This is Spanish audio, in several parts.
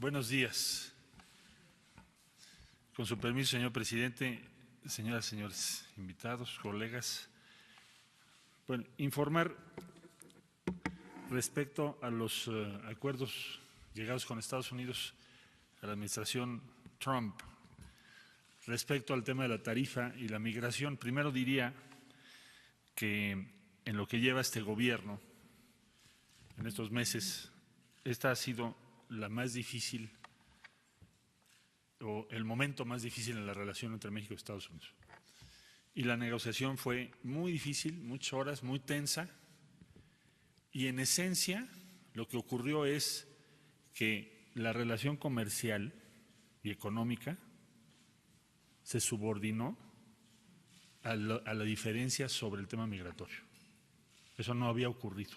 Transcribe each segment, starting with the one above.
Buenos días. Con su permiso, señor presidente, señoras y señores invitados, colegas. Bueno, informar respecto a los acuerdos llegados con Estados Unidos a la administración Trump, respecto al tema de la tarifa y la migración. Primero diría que en lo que lleva este gobierno, en estos meses, esta ha sido la más difícil o el momento más difícil en la relación entre México y Estados Unidos. Y la negociación fue muy difícil, muchas horas, muy tensa, y en esencia lo que ocurrió es que la relación comercial y económica se subordinó a la diferencia sobre el tema migratorio. Eso no había ocurrido.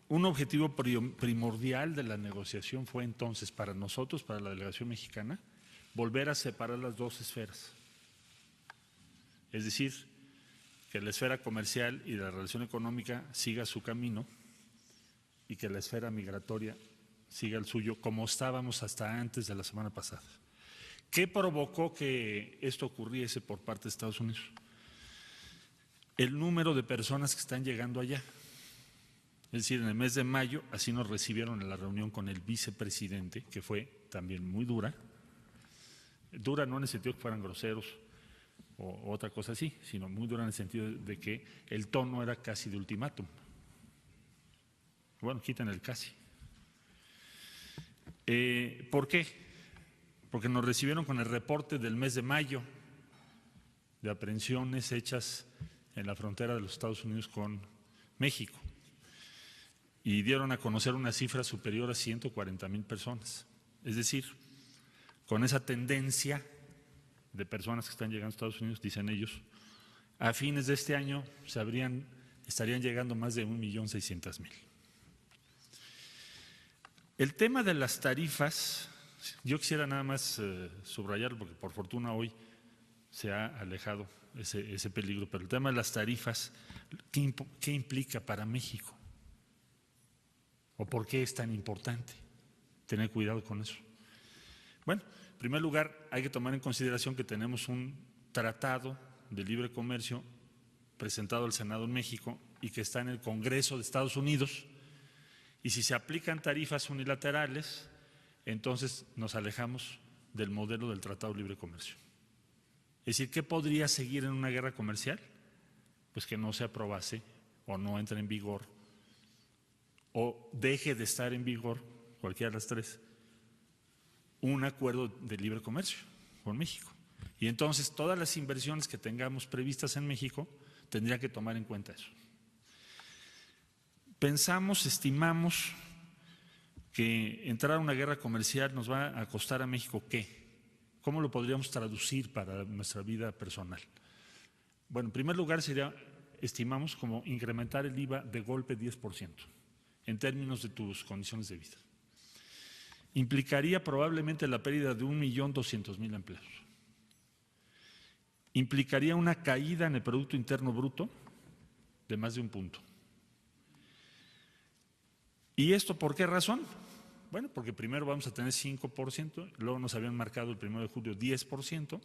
Un objetivo primordial de la negociación fue entonces para nosotros, para la delegación mexicana, volver a separar las dos esferas. Es decir, que la esfera comercial y la relación económica siga su camino y que la esfera migratoria siga el suyo, como estábamos hasta antes de la semana pasada. ¿Qué provocó que esto ocurriese por parte de Estados Unidos? El número de personas que están llegando allá. Es decir, en el mes de mayo, así nos recibieron en la reunión con el vicepresidente, que fue también muy dura. Dura no en el sentido que fueran groseros o otra cosa así, sino muy dura en el sentido de que el tono era casi de ultimátum. Bueno, quiten el casi. ¿Por qué? Porque nos recibieron con el reporte del mes de mayo de aprehensiones hechas en la frontera de los Estados Unidos con México. Y dieron a conocer una cifra superior a 140,000 personas. Es decir, con esa tendencia de personas que están llegando a Estados Unidos, dicen ellos, a fines de este año estarían llegando más de 1,600,000. El tema de las tarifas, yo quisiera nada más subrayarlo, porque por fortuna hoy se ha alejado ese peligro, pero el tema de las tarifas, ¿qué implica para México? ¿O por qué es tan importante tener cuidado con eso? Bueno, en primer lugar, hay que tomar en consideración que tenemos un tratado de libre comercio presentado al Senado en México y que está en el Congreso de Estados Unidos, y si se aplican tarifas unilaterales, entonces nos alejamos del modelo del Tratado de Libre Comercio. Es decir, ¿qué podría seguir en una guerra comercial? Pues que no se aprobase o no entre en vigor o deje de estar en vigor, cualquiera de las tres, un acuerdo de libre comercio con México. Y entonces todas las inversiones que tengamos previstas en México tendrían que tomar en cuenta eso. Estimamos que entrar a una guerra comercial nos va a costar a México ¿qué? ¿Cómo lo podríamos traducir para nuestra vida personal? Bueno, en primer lugar estimamos como incrementar el IVA de golpe 10%. En términos de tus condiciones de vida. Implicaría probablemente la pérdida de 1,200,000 empleos. Implicaría una caída en el Producto Interno Bruto de más de 1 punto. ¿Y esto por qué razón? Bueno, porque primero vamos a tener 5%, luego nos habían marcado el 1 de julio 10%,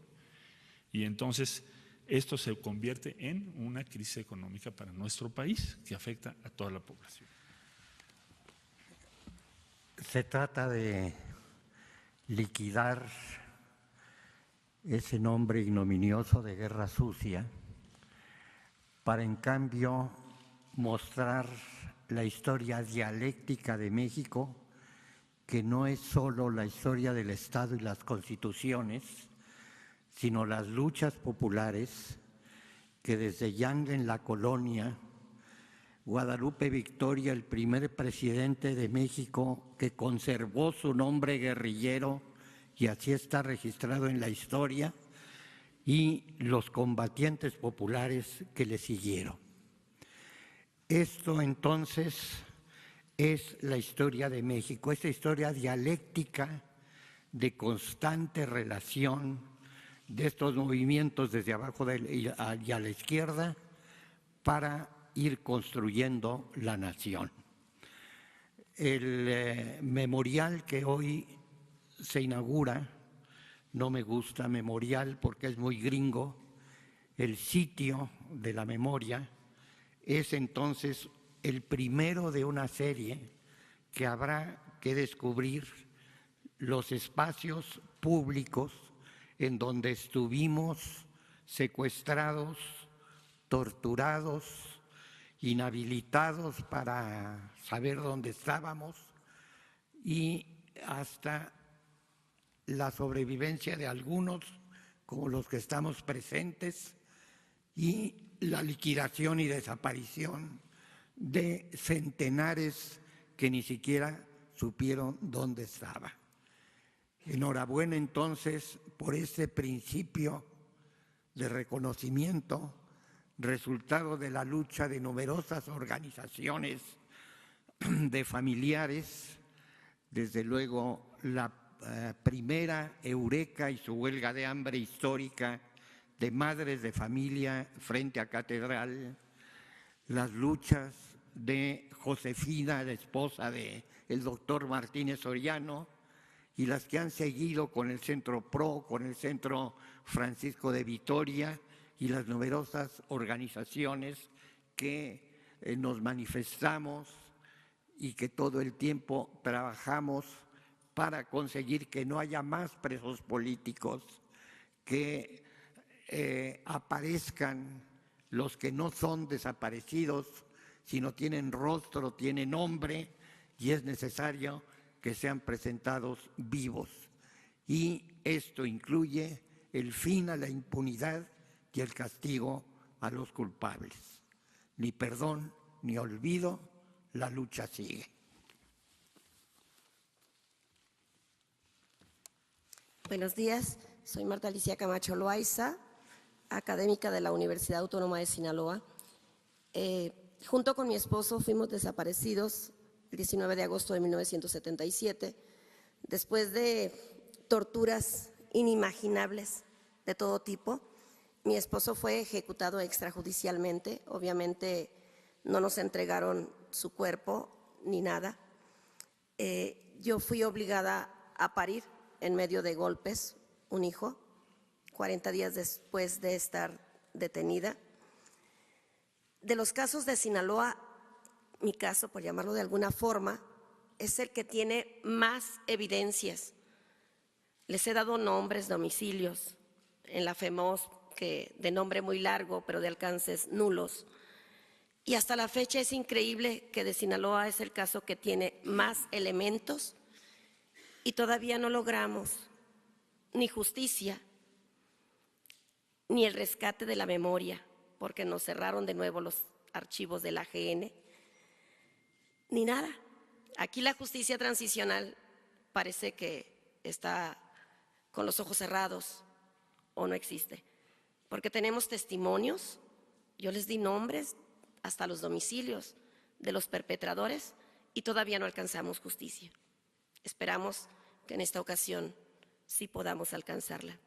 y entonces esto se convierte en una crisis económica para nuestro país que afecta a toda la población. Se trata de liquidar ese nombre ignominioso de guerra sucia para en cambio mostrar la historia dialéctica de México, que no es solo la historia del Estado y las constituciones, sino las luchas populares que desde Yang en la colonia, Guadalupe Victoria, el primer presidente de México que conservó su nombre guerrillero y así está registrado en la historia, y los combatientes populares que le siguieron. Esto entonces es la historia de México, esta historia dialéctica de constante relación de estos movimientos desde abajo y a la izquierda para ir construyendo la nación. El memorial que hoy se inaugura, no me gusta memorial porque es muy gringo, el sitio de la memoria es entonces el primero de una serie que habrá que descubrir los espacios públicos en donde estuvimos secuestrados, torturados, inhabilitados para saber dónde estábamos y hasta la sobrevivencia de algunos, como los que estamos presentes, y la liquidación y desaparición de centenares que ni siquiera supieron dónde estaba. Enhorabuena entonces por ese principio de reconocimiento, resultado de la lucha de numerosas organizaciones de familiares, desde luego la primera Eureka y su huelga de hambre histórica de madres de familia frente a Catedral, las luchas de Josefina, la esposa del doctor Martínez Soriano, y las que han seguido con el Centro PRO, con el Centro Francisco de Vitoria y las numerosas organizaciones que nos manifestamos y que todo el tiempo trabajamos para conseguir que no haya más presos políticos, que aparezcan los que no son desaparecidos, sino tienen rostro, tienen nombre, y es necesario que sean presentados vivos. Y esto incluye el fin a la impunidad y el castigo a los culpables. Ni perdón ni olvido, la lucha sigue. Buenos días, soy Marta Alicia Camacho Loaiza, académica de la Universidad Autónoma de Sinaloa. Junto con mi esposo fuimos desaparecidos el 19 de agosto de 1977, después de torturas inimaginables de todo tipo. Mi esposo fue ejecutado extrajudicialmente, obviamente no nos entregaron su cuerpo ni nada. Yo fui obligada a parir en medio de golpes un hijo, 40 días después de estar detenida. De los casos de Sinaloa, mi caso, por llamarlo de alguna forma, es el que tiene más evidencias. Les he dado nombres, domicilios, en la FEMOS, que de nombre muy largo, pero de alcances nulos. Y hasta la fecha es increíble que de Sinaloa es el caso que tiene más elementos y todavía no logramos ni justicia, ni el rescate de la memoria, porque nos cerraron de nuevo los archivos del AGN, ni nada. Aquí la justicia transicional parece que está con los ojos cerrados o no existe, porque tenemos testimonios, yo les di nombres hasta los domicilios de los perpetradores y todavía no alcanzamos justicia. Esperamos que en esta ocasión sí podamos alcanzarla.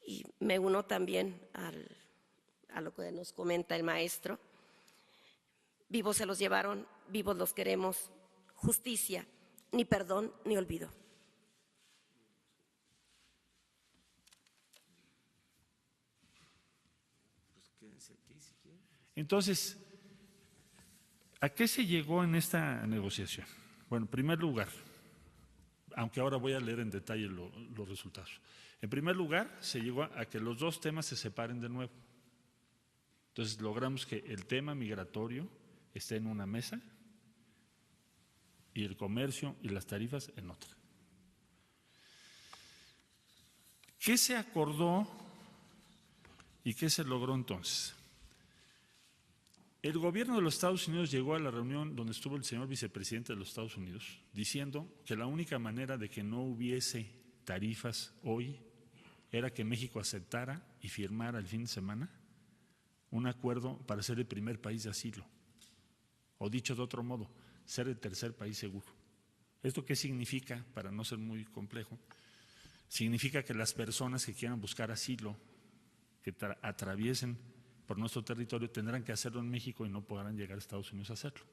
Y me uno también a lo que nos comenta el maestro. Vivos se los llevaron, vivos los queremos. Justicia, ni perdón ni olvido. Entonces, ¿a qué se llegó en esta negociación? Bueno, en primer lugar, aunque ahora voy a leer en detalle los resultados. En primer lugar, se llegó a que los dos temas se separen de nuevo. Entonces, logramos que el tema migratorio esté en una mesa y el comercio y las tarifas en otra. ¿Qué se acordó y qué se logró entonces? El gobierno de los Estados Unidos llegó a la reunión donde estuvo el señor vicepresidente de los Estados Unidos diciendo que la única manera de que no hubiese tarifas hoy era que México aceptara y firmara el fin de semana un acuerdo para ser el primer país de asilo, o dicho de otro modo, ser el tercer país seguro. ¿Esto qué significa? Para no ser muy complejo, significa que las personas que quieran buscar asilo, que atraviesen por nuestro territorio, tendrán que hacerlo en México y no podrán llegar a Estados Unidos a hacerlo.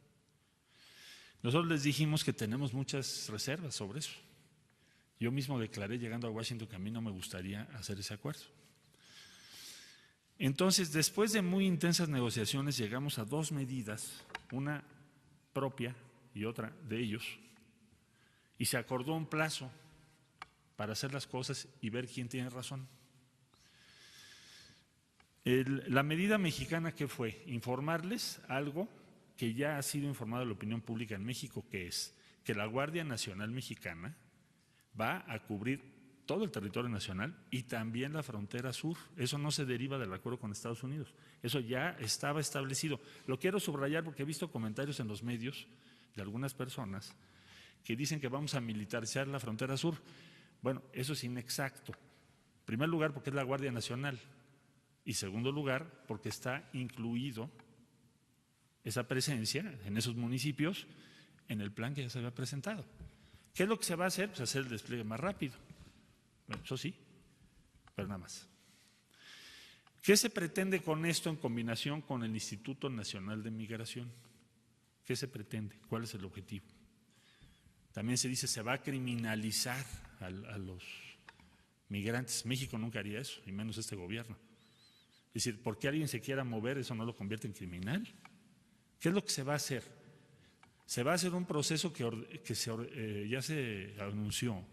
Nosotros les dijimos que tenemos muchas reservas sobre eso. Yo mismo declaré llegando a Washington que a mí no me gustaría hacer ese acuerdo. Entonces, después de muy intensas negociaciones, llegamos a dos medidas, una propia y otra de ellos, y se acordó un plazo para hacer las cosas y ver quién tiene razón. La medida mexicana, ¿qué fue? Informarles algo que ya ha sido informado a la opinión pública en México, que es que la Guardia Nacional Mexicana va a cubrir todo el territorio nacional y también la frontera sur. Eso no se deriva del acuerdo con Estados Unidos. Eso ya estaba establecido. Lo quiero subrayar porque he visto comentarios en los medios de algunas personas que dicen que vamos a militarizar la frontera sur. Bueno, eso es inexacto. En primer lugar, porque es la Guardia Nacional. Y segundo lugar, porque está incluido esa presencia en esos municipios en el plan que ya se había presentado. ¿Qué es lo que se va a hacer? Pues hacer el despliegue más rápido. Bueno, eso sí, pero nada más. ¿Qué se pretende con esto en combinación con el Instituto Nacional de Migración? ¿Qué se pretende? ¿Cuál es el objetivo? También se dice se va a criminalizar a los migrantes. México nunca haría eso, y menos este gobierno. Es decir, ¿por qué alguien se quiera mover eso no lo convierte en criminal? ¿Qué es lo que se va a hacer? Se va a hacer un proceso que ya se anunció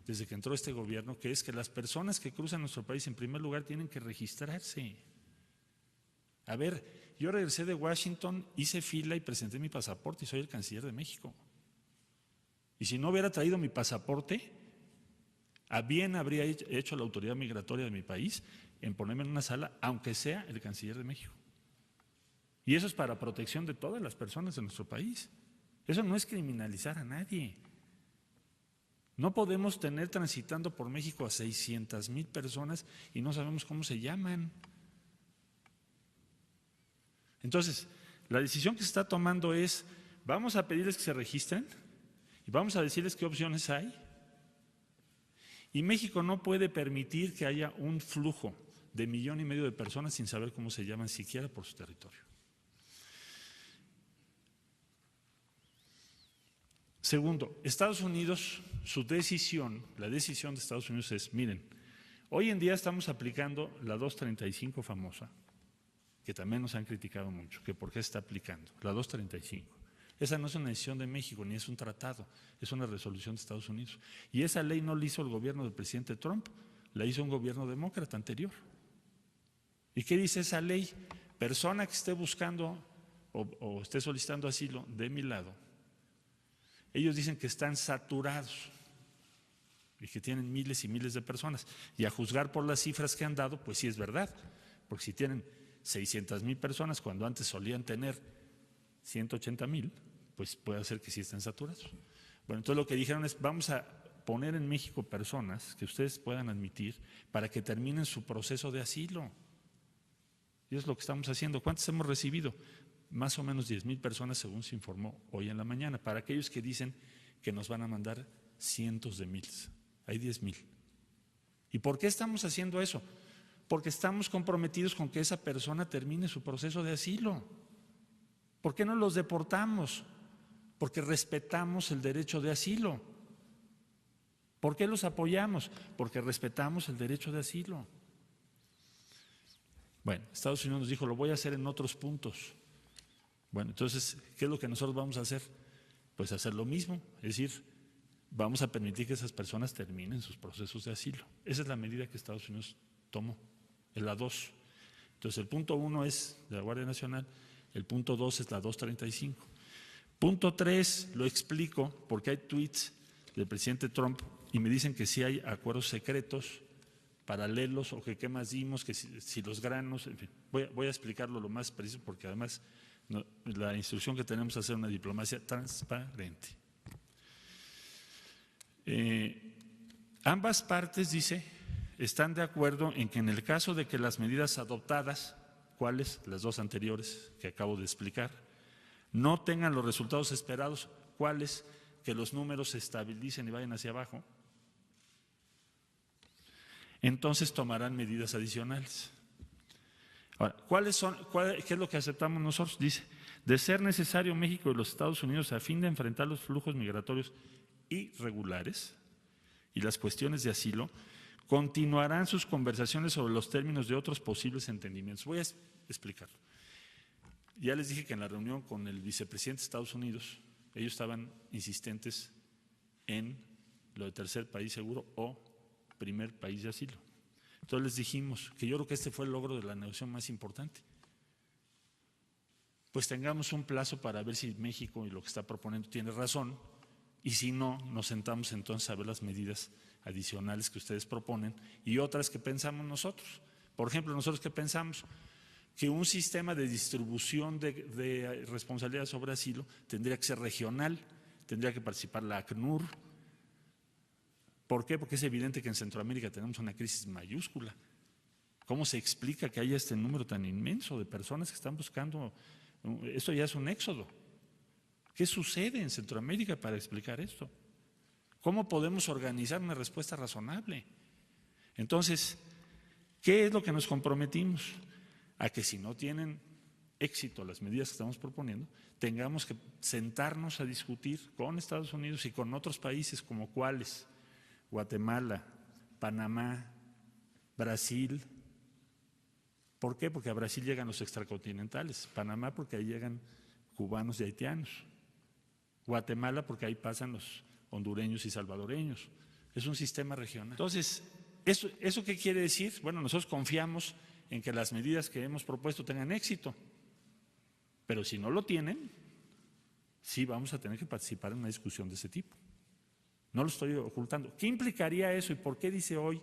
desde que entró este gobierno, que es que las personas que cruzan nuestro país en primer lugar tienen que registrarse. A ver, yo regresé de Washington, hice fila y presenté mi pasaporte y soy el canciller de México. Y si no hubiera traído mi pasaporte, a bien habría hecho la autoridad migratoria de mi país en ponerme en una sala, aunque sea el canciller de México. Y eso es para protección de todas las personas de nuestro país. Eso no es criminalizar a nadie. No podemos tener transitando por México a 600,000 personas y no sabemos cómo se llaman. Entonces, la decisión que se está tomando es, vamos a pedirles que se registren y vamos a decirles qué opciones hay. Y México no puede permitir que haya un flujo de 1,5 millones de personas sin saber cómo se llaman siquiera por su territorio. Segundo, Estados Unidos, la decisión de Estados Unidos es, miren, hoy en día estamos aplicando la 235 famosa, que también nos han criticado mucho, que por qué se está aplicando, la 235. Esa no es una decisión de México, ni es un tratado, es una resolución de Estados Unidos. Y esa ley no la hizo el gobierno del presidente Trump, la hizo un gobierno demócrata anterior. ¿Y qué dice esa ley? Persona que esté buscando o esté solicitando asilo de mi lado, ellos dicen que están saturados y que tienen miles y miles de personas. Y a juzgar por las cifras que han dado, pues sí es verdad, porque si tienen 600,000 personas cuando antes solían tener 180,000, pues puede ser que sí estén saturados. Bueno, entonces lo que dijeron es, vamos a poner en México personas que ustedes puedan admitir para que terminen su proceso de asilo. Y eso es lo que estamos haciendo. ¿Cuántos hemos recibido? Más o menos 10,000 personas, según se informó hoy en la mañana. Para aquellos que dicen que nos van a mandar cientos de miles, hay 10,000. ¿Y por qué estamos haciendo eso? Porque estamos comprometidos con que esa persona termine su proceso de asilo. ¿Por qué no los deportamos? Porque respetamos el derecho de asilo. ¿Por qué los apoyamos? Porque respetamos el derecho de asilo. Bueno, Estados Unidos nos dijo, lo voy a hacer en otros puntos. Bueno, entonces, ¿qué es lo que nosotros vamos a hacer? Pues hacer lo mismo, es decir, vamos a permitir que esas personas terminen sus procesos de asilo. Esa es la medida que Estados Unidos tomó, es la 2. Entonces, el punto 1 es de la Guardia Nacional, el punto 2 es la 235. Punto 3, lo explico porque hay tweets del presidente Trump y me dicen que sí hay acuerdos secretos paralelos o que qué más dimos, que si los granos, en fin, voy a explicarlo lo más preciso porque además la instrucción que tenemos es hacer una diplomacia transparente. Ambas partes, dice, están de acuerdo en que en el caso de que las medidas adoptadas, ¿cuáles? Las dos anteriores que acabo de explicar, no tengan los resultados esperados, ¿cuáles? Que los números se estabilicen y vayan hacia abajo, entonces tomarán medidas adicionales. Ahora, ¿qué es lo que aceptamos nosotros? Dice, De ser necesario, México y los Estados Unidos, a fin de enfrentar los flujos migratorios irregulares y las cuestiones de asilo, continuarán sus conversaciones sobre los términos de otros posibles entendimientos. Voy a explicar. Ya les dije que en la reunión con el vicepresidente de Estados Unidos, ellos estaban insistentes en lo de tercer país seguro o primer país de asilo. Entonces les dijimos que yo creo que este fue el logro de la negociación más importante. Pues tengamos un plazo para ver si México y lo que está proponiendo tiene razón, y si no, nos sentamos entonces a ver las medidas adicionales que ustedes proponen y otras que pensamos nosotros. Por ejemplo, nosotros que pensamos que un sistema de distribución de responsabilidad sobre asilo tendría que ser regional, tendría que participar la ACNUR. ¿Por qué? Porque es evidente que en Centroamérica tenemos una crisis mayúscula. ¿Cómo se explica que haya este número tan inmenso de personas que están buscando? Esto ya es un éxodo. ¿Qué sucede en Centroamérica para explicar esto? ¿Cómo podemos organizar una respuesta razonable? Entonces, ¿qué es lo que nos comprometimos? A que si no tienen éxito las medidas que estamos proponiendo, tengamos que sentarnos a discutir con Estados Unidos y con otros países como cuáles: Guatemala, Panamá, Brasil. ¿Por qué? Porque a Brasil llegan los extracontinentales, Panamá porque ahí llegan cubanos y haitianos, Guatemala porque ahí pasan los hondureños y salvadoreños. Es un sistema regional. Entonces, ¿eso qué quiere decir? Bueno, nosotros confiamos en que las medidas que hemos propuesto tengan éxito, pero si no lo tienen, sí vamos a tener que participar en una discusión de ese tipo. No lo estoy ocultando. ¿Qué implicaría eso y por qué dice hoy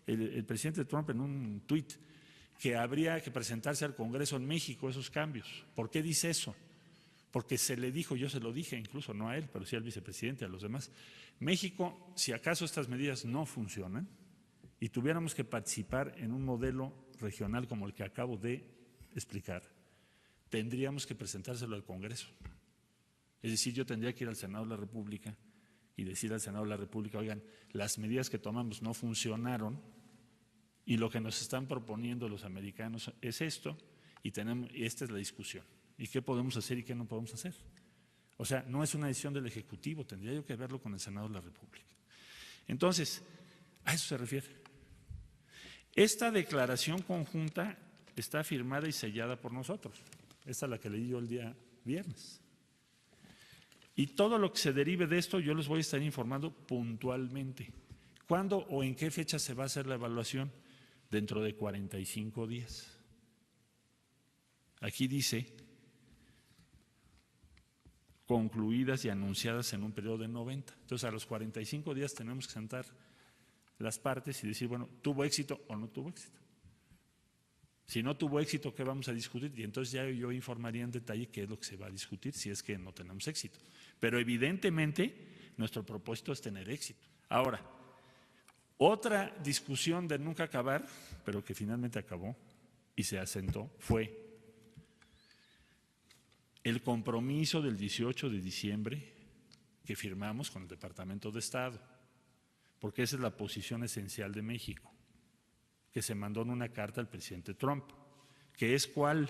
el presidente Trump en un tuit que habría que presentarse al Congreso en México esos cambios? ¿Por qué dice eso? Porque se le dijo, yo se lo dije incluso, no a él, pero sí al vicepresidente, a los demás. México, si acaso estas medidas no funcionan y tuviéramos que participar en un modelo regional como el que acabo de explicar, tendríamos que presentárselo al Congreso. Es decir, yo tendría que ir al Senado de la República y decir al Senado de la República: oigan, las medidas que tomamos no funcionaron y lo que nos están proponiendo los americanos es esto, y esta es la discusión. ¿Y qué podemos hacer y qué no podemos hacer? O sea, no es una decisión del Ejecutivo, tendría yo que verlo con el Senado de la República. Entonces, a eso se refiere. Esta declaración conjunta está firmada y sellada por nosotros. Esta es la que leí yo el día viernes. Y todo lo que se derive de esto yo les voy a estar informando puntualmente. ¿Cuándo o en qué fecha se va a hacer la evaluación? Dentro de 45 días. Aquí dice: concluidas y anunciadas en un periodo de 90. Entonces, a los 45 días tenemos que sentar las partes y decir, bueno, ¿tuvo éxito o no tuvo éxito? Si no tuvo éxito, ¿qué vamos a discutir? Y entonces ya yo informaría en detalle qué es lo que se va a discutir si es que no tenemos éxito. Pero evidentemente nuestro propósito es tener éxito. Ahora, otra discusión de nunca acabar, pero que finalmente acabó y se asentó, fue el compromiso del 18 de diciembre que firmamos con el Departamento de Estado, porque esa es la posición esencial de México, que se mandó en una carta al presidente Trump, que es ¿cuál?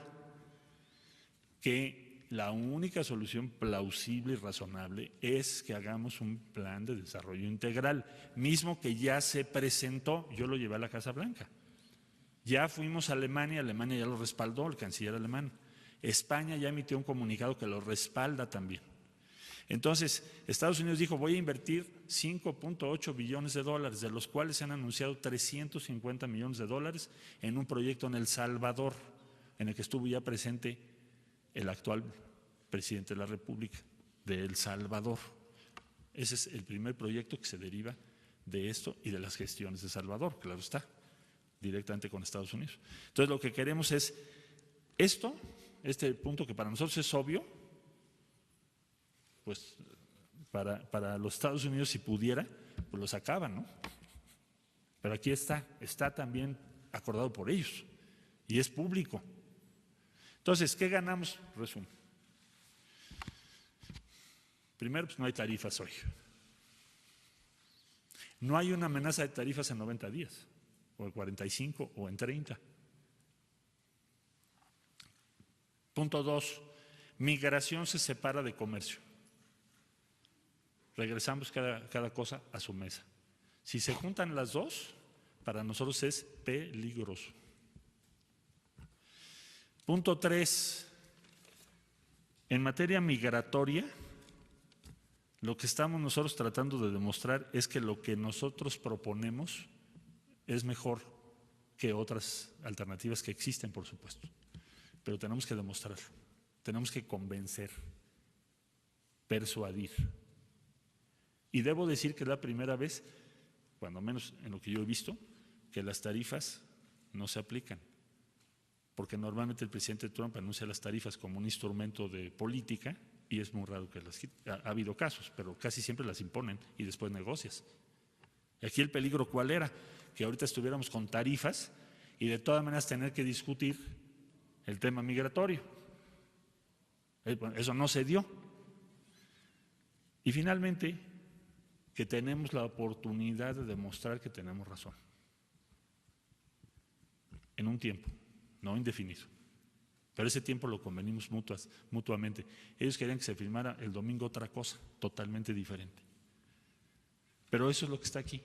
Que la única solución plausible y razonable es que hagamos un plan de desarrollo integral, mismo que ya se presentó, yo lo llevé a la Casa Blanca. Ya fuimos a Alemania, Alemania ya lo respaldó, el canciller alemán. España ya emitió un comunicado que lo respalda también. Entonces, Estados Unidos dijo: voy a invertir 5.8 billones de dólares, de los cuales se han anunciado 350 millones de dólares en un proyecto en El Salvador, en el que estuvo ya presente el actual presidente de la República de El Salvador. Ese es el primer proyecto que se deriva de esto y de las gestiones de Salvador, claro está, directamente con Estados Unidos. Entonces, lo que queremos es esto, este punto que para nosotros es obvio, pues para los Estados Unidos, si pudiera, pues lo sacaban, ¿no? Pero aquí está también acordado por ellos y es público. Entonces, ¿qué ganamos? Resumen. Primero, pues no hay tarifas hoy. No hay una amenaza de tarifas en 90 días, o en 45, o en 30. Punto 2, Migración se separa de comercio. Regresamos cada cosa a su mesa. Si se juntan las dos, para nosotros es peligroso. Punto 3. En materia migratoria, lo que estamos nosotros tratando de demostrar es que lo que nosotros proponemos es mejor que otras alternativas que existen, por supuesto. Pero tenemos que demostrarlo, tenemos que convencer, persuadir. Y debo decir que es la primera vez, cuando menos en lo que yo he visto, que las tarifas no se aplican. Porque normalmente el presidente Trump anuncia las tarifas como un instrumento de política y es muy raro que las quite. Ha habido casos, pero casi siempre las imponen y después negocias. Y aquí el peligro, ¿cuál era? Que ahorita estuviéramos con tarifas y de todas maneras tener que discutir el tema migratorio. Eso no se dio. Y finalmente, que tenemos la oportunidad de demostrar que tenemos razón. En un tiempo. No indefinido. Pero ese tiempo lo convenimos mutuamente. Ellos querían que se firmara el domingo otra cosa, totalmente diferente. Pero eso es lo que está aquí.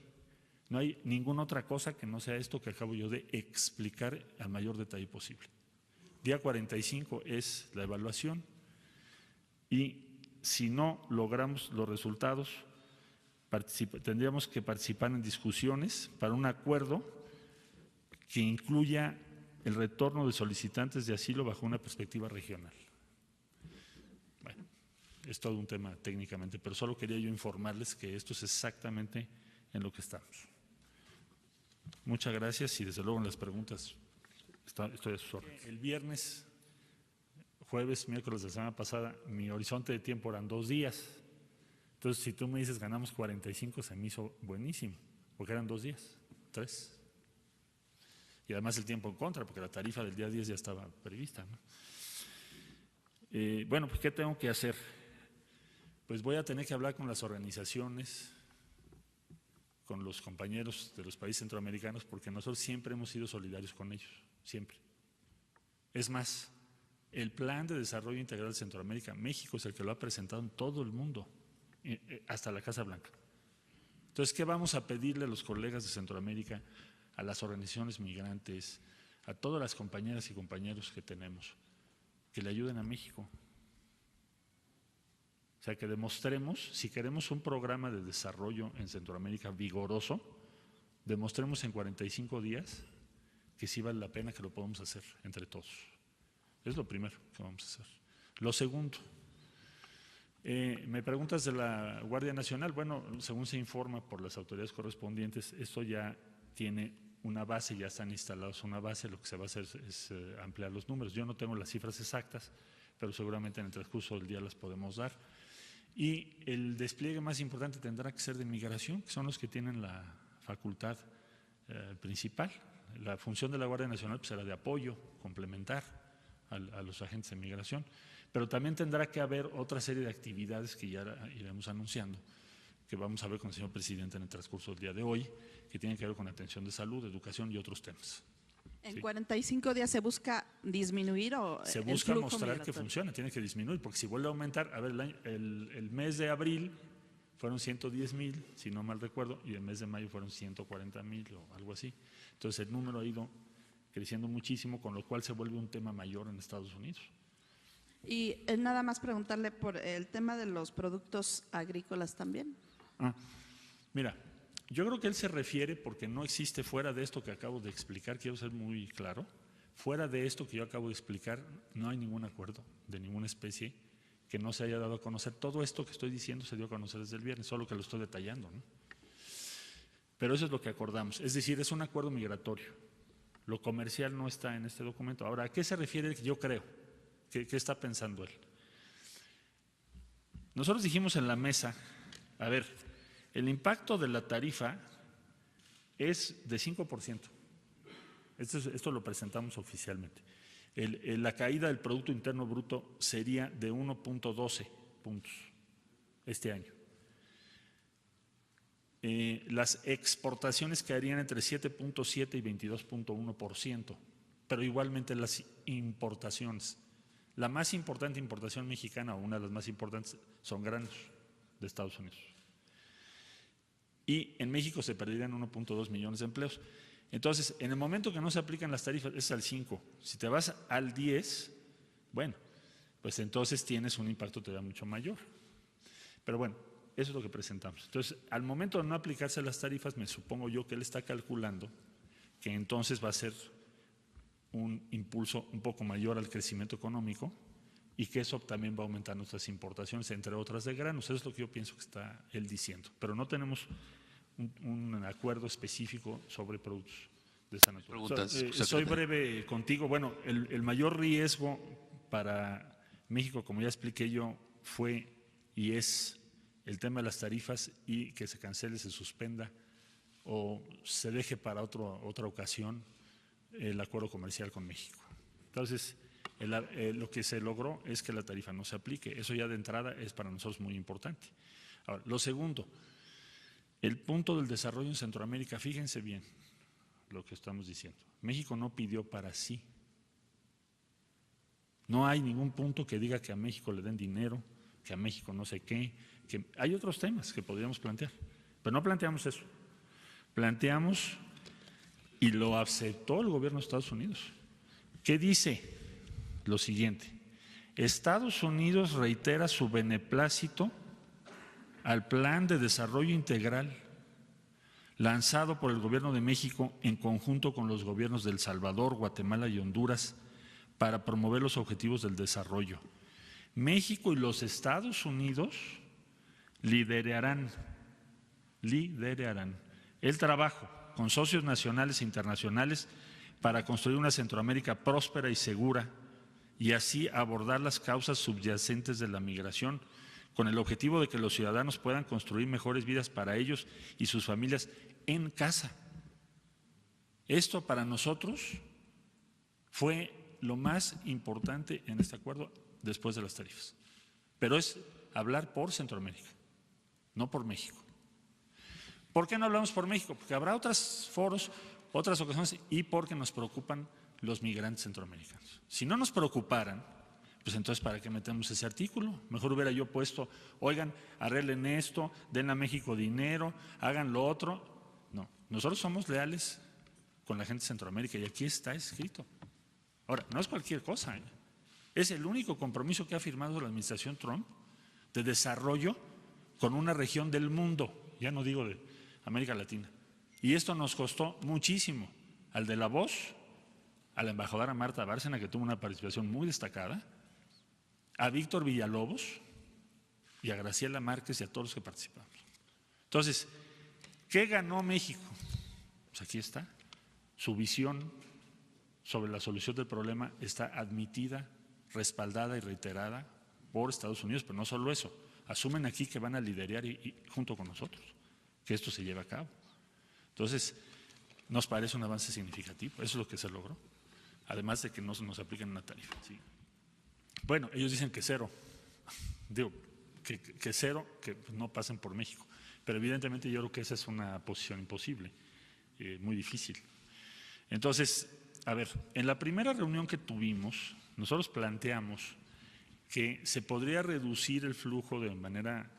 No hay ninguna otra cosa que no sea esto que acabo yo de explicar al mayor detalle posible. Día 45 es la evaluación y si no logramos los resultados, tendríamos que participar en discusiones para un acuerdo que incluya el retorno de solicitantes de asilo bajo una perspectiva regional. Bueno, es todo un tema técnicamente, pero solo quería yo informarles que esto es exactamente en lo que estamos. Muchas gracias y desde luego en las preguntas estoy a sus órdenes. El viernes, jueves, miércoles de la semana pasada, mi horizonte de tiempo eran 2 días. Entonces, si tú me dices ganamos 45, se me hizo buenísimo, porque eran 2 días, 3. Y además el tiempo en contra, porque la tarifa del día 10 ya estaba prevista, ¿no? Bueno, pues ¿qué tengo que hacer? Pues voy a tener que hablar con las organizaciones, con los compañeros de los países centroamericanos, porque nosotros siempre hemos sido solidarios con ellos, siempre. Es más, el Plan de Desarrollo Integral de Centroamérica, México es el que lo ha presentado en todo el mundo, hasta la Casa Blanca. Entonces, ¿qué vamos a pedirle a los colegas de Centroamérica, a las organizaciones migrantes, a todas las compañeras y compañeros que tenemos, que le ayuden a México? O sea, que demostremos, si queremos un programa de desarrollo en Centroamérica vigoroso, demostremos en 45 días que sí vale la pena, que lo podemos hacer entre todos. Es lo primero que vamos a hacer. Lo segundo, me preguntas de la Guardia Nacional. Bueno, según se informa por las autoridades correspondientes, esto ya tiene una base, ya están instalados una base. Lo que se va a hacer es ampliar los números. Yo no tengo las cifras exactas, pero seguramente en el transcurso del día las podemos dar. Y el despliegue más importante tendrá que ser de migración, que son los que tienen la facultad principal. La función de la Guardia Nacional pues, será de apoyo, complementar a los agentes de migración, pero también tendrá que haber otra serie de actividades que ya iremos anunciando, que vamos a ver con el señor presidente en el transcurso del día de hoy, que tienen que ver con atención de salud, educación y otros temas. ¿En 45 días se busca disminuir o se el busca flujo mostrar migratorio? que funciona, tiene que disminuir, porque si vuelve a aumentar, a ver, el mes de abril fueron 110,000, si no mal recuerdo, y el mes de mayo fueron 140,000 o algo así. Entonces el número ha ido creciendo muchísimo, con lo cual se vuelve un tema mayor en Estados Unidos. Y nada más preguntarle por el tema de los productos agrícolas también. Mira, yo creo que él se refiere, porque no existe fuera de esto que acabo de explicar, quiero ser muy claro, fuera de esto que yo acabo de explicar, no hay ningún acuerdo de ninguna especie que no se haya dado a conocer. Todo esto que estoy diciendo se dio a conocer desde el viernes, solo que lo estoy detallando, ¿no? Pero eso es lo que acordamos, es decir, es un acuerdo migratorio. Lo comercial no está en este documento. Ahora, ¿a qué se refiere? Yo creo. ¿Qué está pensando él? Nosotros dijimos en la mesa, a ver, el impacto de la tarifa es de 5%. Esto lo presentamos oficialmente. La caída del Producto Interno Bruto sería de 1.12 puntos este año. Las exportaciones caerían entre 7.7 y 22.1%, pero igualmente las importaciones. La más importante importación mexicana, o una de las más importantes, son granos de Estados Unidos. Y en México se perderían 1.2 millones de empleos. Entonces, en el momento que no se aplican las tarifas, es al 5. Si te vas al 10, bueno, pues entonces tienes un impacto todavía mucho mayor. Pero bueno, eso es lo que presentamos. Entonces, al momento de no aplicarse las tarifas, me supongo yo que él está calculando que entonces va a ser un impulso un poco mayor al crecimiento económico y que eso también va a aumentar nuestras importaciones, entre otras de granos. Eso es lo que yo pienso que está él diciendo. Pero no tenemos un acuerdo específico sobre productos de esa naturaleza. Soy breve contigo. Bueno, el mayor riesgo para México, como ya expliqué yo, fue y es el tema de las tarifas y que se cancele, se suspenda o se deje para otra ocasión el acuerdo comercial con México. Entonces, lo que se logró es que la tarifa no se aplique. Eso ya de entrada es para nosotros muy importante. Ahora, lo segundo, el punto del desarrollo en Centroamérica, fíjense bien lo que estamos diciendo. México no pidió para sí. No hay ningún punto que diga que a México le den dinero, que a México no sé qué, que hay otros temas que podríamos plantear, pero no planteamos eso. Planteamos, y lo aceptó el gobierno de Estados Unidos, ¿qué dice? Lo siguiente: Estados Unidos reitera su beneplácito al Plan de Desarrollo Integral lanzado por el Gobierno de México en conjunto con los gobiernos de El Salvador, Guatemala y Honduras para promover los objetivos del desarrollo. México y los Estados Unidos liderarán el trabajo con socios nacionales e internacionales para construir una Centroamérica próspera y segura y así abordar las causas subyacentes de la migración con el objetivo de que los ciudadanos puedan construir mejores vidas para ellos y sus familias en casa. Esto para nosotros fue lo más importante en este acuerdo después de las tarifas. Pero es hablar por Centroamérica, no por México. ¿Por qué no hablamos por México? Porque habrá otros foros, otras ocasiones y porque nos preocupan los migrantes centroamericanos. Si no nos preocuparan, pues entonces ¿para qué metemos ese artículo? Mejor hubiera yo puesto, oigan, arreglen esto, den a México dinero, hagan lo otro. No, nosotros somos leales con la gente de Centroamérica y aquí está escrito. Ahora, no es cualquier cosa, ¿eh? Es el único compromiso que ha firmado la administración Trump de desarrollo con una región del mundo, ya no digo de América Latina. Y esto nos costó muchísimo. Al de La Voz, a la embajadora Marta Bárcena, que tuvo una participación muy destacada, a Víctor Villalobos y a Graciela Márquez y a todos los que participamos. Entonces, ¿qué ganó México? Pues aquí está. Su visión sobre la solución del problema está admitida, respaldada y reiterada por Estados Unidos, pero no solo eso. Asumen aquí que van a liderar y junto con nosotros, que esto se lleve a cabo. Entonces, nos parece un avance significativo, eso es lo que se logró, además de que no nos apliquen una tarifa. ¿Sí? Bueno, ellos dicen que cero, digo, que cero, que no pasen por México, pero evidentemente yo creo que esa es una posición imposible, muy difícil. Entonces, a ver, en la primera reunión que tuvimos, nosotros planteamos que se podría reducir el flujo de manera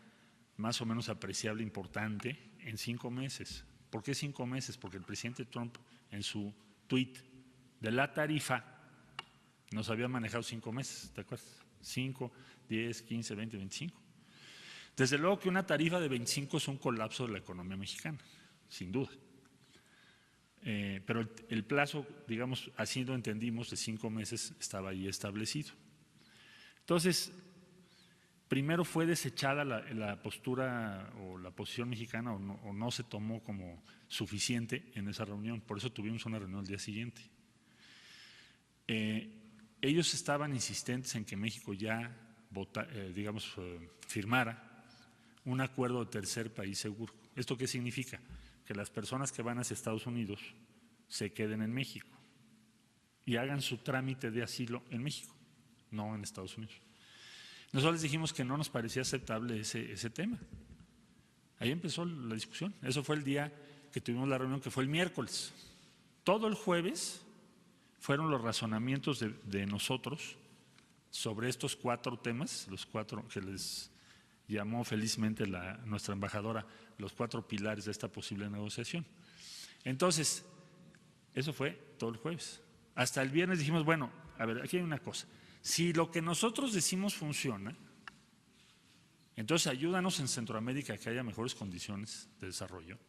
más o menos apreciable, importante, en 5 meses. ¿Por qué 5 meses? Porque el presidente Trump en su tuit de la tarifa nos había manejado 5 meses, ¿te acuerdas? 5, 10, 15, 20, 25. Desde luego que una tarifa de 25 es un colapso de la economía mexicana, sin duda. Pero el plazo, digamos, así lo entendimos, de 5 meses estaba ahí establecido. Entonces, primero fue desechada la postura o la posición mexicana o no se tomó como suficiente en esa reunión, por eso tuvimos una reunión el día siguiente. Ellos estaban insistentes en que México ya firmara un acuerdo de tercer país seguro. ¿Esto qué significa? Que las personas que van hacia Estados Unidos se queden en México y hagan su trámite de asilo en México, no en Estados Unidos. Nosotros les dijimos que no nos parecía aceptable ese tema. Ahí empezó la discusión. Eso fue el día que tuvimos la reunión, que fue el miércoles. Todo el jueves fueron los razonamientos de nosotros sobre estos 4 temas, los 4 que les llamó felizmente nuestra embajadora, los 4 pilares de esta posible negociación. Entonces, eso fue todo el jueves. Hasta el viernes dijimos, bueno, a ver, aquí hay una cosa. Si lo que nosotros decimos funciona, entonces ayúdanos en Centroamérica a que haya mejores condiciones de desarrollo.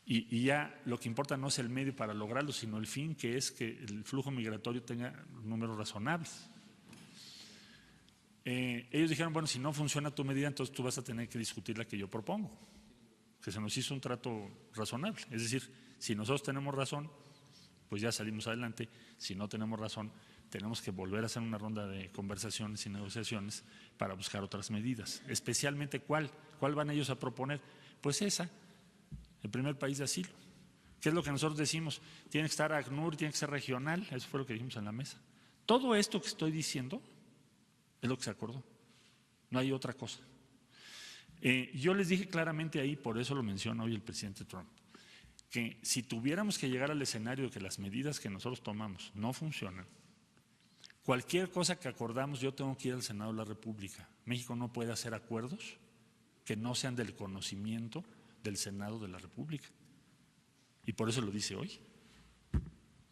Y ya lo que importa no es el medio para lograrlo, sino el fin, que es que el flujo migratorio tenga números razonables. Ellos dijeron, bueno, si no funciona tu medida, entonces tú vas a tener que discutir la que yo propongo. Que se nos hizo un trato razonable. Es decir, si nosotros tenemos razón, pues ya salimos adelante. Si no tenemos razón, tenemos que volver a hacer una ronda de conversaciones y negociaciones para buscar otras medidas. Especialmente, ¿cuál van ellos a proponer? Pues esa, el primer país de asilo. ¿Qué es lo que nosotros decimos? Tiene que estar ACNUR, tiene que ser regional. Eso fue lo que dijimos en la mesa. Todo esto que estoy diciendo es lo que se acordó. No hay otra cosa. Yo les dije claramente ahí, por eso lo menciona hoy el presidente Trump, que si tuviéramos que llegar al escenario de que las medidas que nosotros tomamos no funcionan, cualquier cosa que acordamos, yo tengo que ir al Senado de la República. México no puede hacer acuerdos que no sean del conocimiento del Senado de la República. Y por eso lo dice hoy.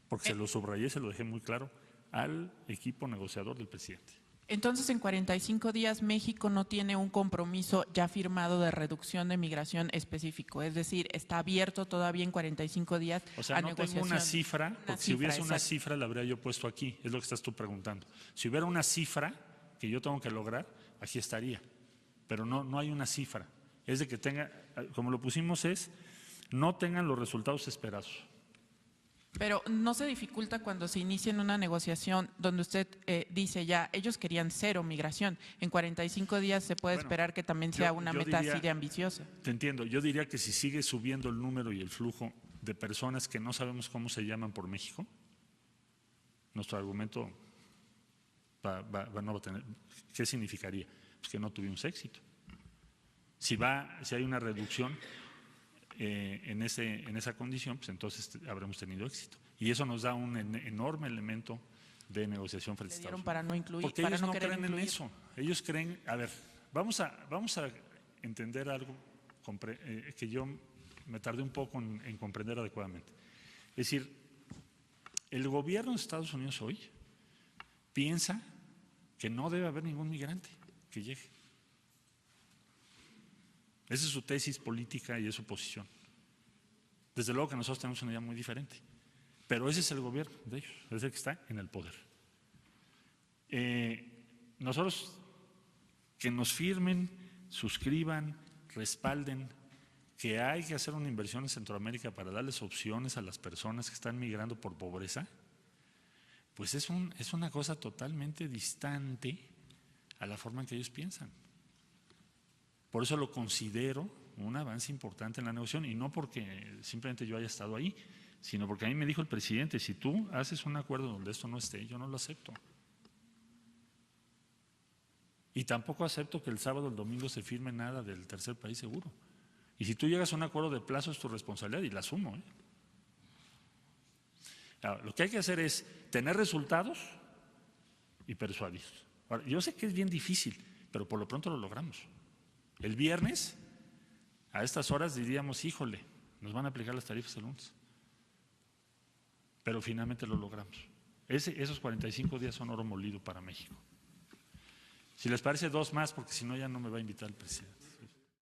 Porque se lo subrayé, se lo dejé muy claro al equipo negociador del presidente. Entonces, en 45 días, México no tiene un compromiso ya firmado de reducción de migración específico. Es decir, está abierto todavía en 45 días o sea, a no negociación. tengo una cifra, porque si hubiese una cifra la habría yo puesto aquí, es lo que estás tú preguntando. Si hubiera una cifra que yo tengo que lograr, aquí estaría. Pero no hay una cifra. Es de que tenga, como lo pusimos es, no tengan los resultados esperados. Pero no se dificulta cuando se inicia en una negociación donde usted dice ya, ellos querían 0 migración. En 45 días se puede esperar que también sea una meta así de ambiciosa. Te entiendo. Yo diría que si sigue subiendo el número y el flujo de personas que no sabemos cómo se llaman por México, nuestro argumento no va a tener. ¿Qué significaría? Pues que no tuvimos éxito. Si hay una reducción en esa condición, pues entonces habremos tenido éxito. Y eso nos da un enorme elemento de negociación frente a Estados Unidos. Para no incluir, porque para ellos no creen incluir. en eso. Ellos creen, a ver, vamos a entender algo que yo me tardé un poco en comprender adecuadamente. Es decir, el gobierno de Estados Unidos hoy piensa que no debe haber ningún migrante que llegue. Esa es su tesis política y es su posición. Desde luego que nosotros tenemos una idea muy diferente, pero ese es el gobierno de ellos, es el que está en el poder. Nosotros, que nos firmen, suscriban, respalden que hay que hacer una inversión en Centroamérica para darles opciones a las personas que están migrando por pobreza, pues es una cosa totalmente distante a la forma en que ellos piensan. Por eso lo considero un avance importante en la negociación, y no porque simplemente yo haya estado ahí, sino porque a mí me dijo el presidente, si tú haces un acuerdo donde esto no esté, yo no lo acepto. Y tampoco acepto que el sábado o el domingo se firme nada del tercer país seguro. Y si tú llegas a un acuerdo de plazo es tu responsabilidad y la asumo. Ahora, lo que hay que hacer es tener resultados y persuadir. Ahora, yo sé que es bien difícil, pero por lo pronto lo logramos. El viernes, a estas horas diríamos, híjole, nos van a aplicar las tarifas el lunes. Pero finalmente lo logramos. Esos 45 días son oro molido para México. Si les parece 2 más, porque si no ya no me va a invitar el presidente.